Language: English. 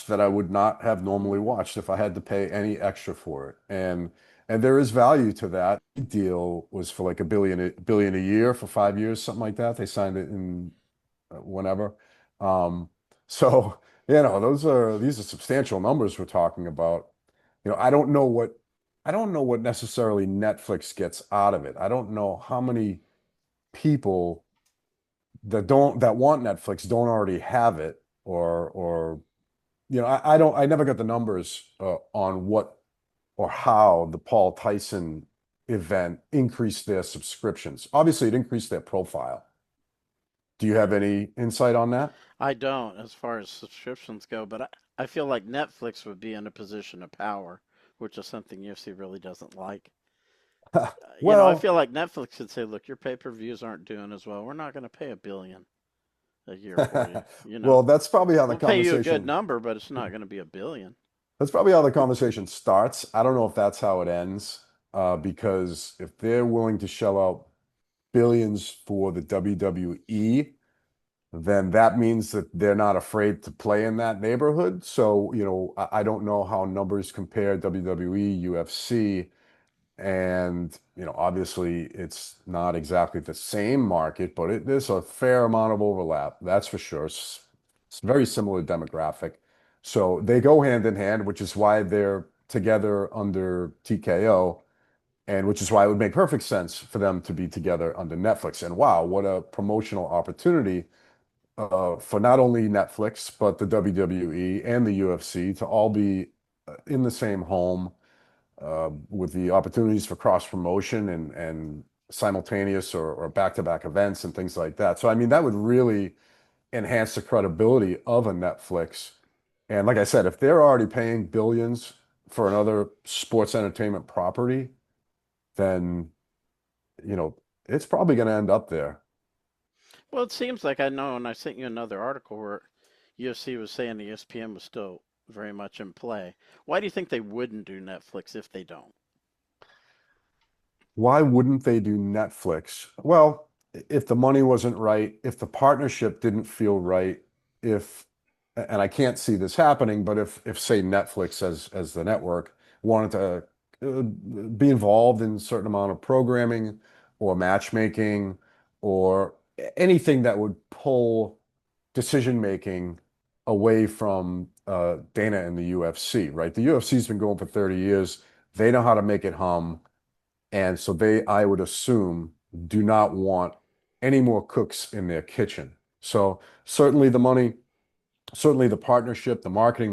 watched that I would not have normally watched if I had to pay any extra for it. And there is value to that. The deal was for like a billion a year for 5 years, something like that. They signed it in whenever. Um, so these are substantial numbers we're talking about. I don't know what necessarily Netflix gets out of it. I don't know how many people that want Netflix don't already have it, or I never got the numbers on what or how the Paul Tyson event increased their subscriptions. Obviously, it increased their profile. Do you have any insight on that? I don't as far as subscriptions go, but I feel like Netflix would be in a position of power, which is something UFC really doesn't like. I Well, feel like Netflix could say, look, your pay-per-views aren't doing as well. We're not going to pay $1 billion a year for you. well, that's probably how the We'll pay you a good conversation number, but it's not going to be $1 billion. that's probably how the conversation starts. I don't know if that's how it ends, because if they're willing to shell out billions for the WWE, then that means that they're not afraid to play in that neighborhood. So, I don't know how numbers compare WWE, UFC, and, obviously it's not exactly the same market, but there's a fair amount of overlap, that's for sure. It's very similar demographic. So they go hand in hand, which is why they're together under TKO, and which is why it would make perfect sense for them to be together under Netflix. And wow, what a promotional opportunity for not only Netflix, but the WWE and the UFC to all be in the same home, with the opportunities for cross promotion and simultaneous or back-to-back events and things like that. So, I mean, that would really enhance the credibility of a Netflix. And like I said, if they're already paying billions for another sports entertainment property, then, you know, it's probably going to end up there. Well, it seems like I know, and I sent you another article where UFC was saying the ESPN was still very much in play. Why do you think they wouldn't do Netflix if they don't? Why wouldn't they do Netflix? Well, if the money wasn't right, if the partnership didn't feel right, if and I can't see this happening, but if say Netflix as the network wanted to be involved in a certain amount of programming or matchmaking or anything that would pull decision making away from Dana and the UFC, right? The UFC's been going for 30 years. They know how to make it hum. And so I would assume, do not want any more cooks in their kitchen. So certainly the money, certainly the partnership, the marketing.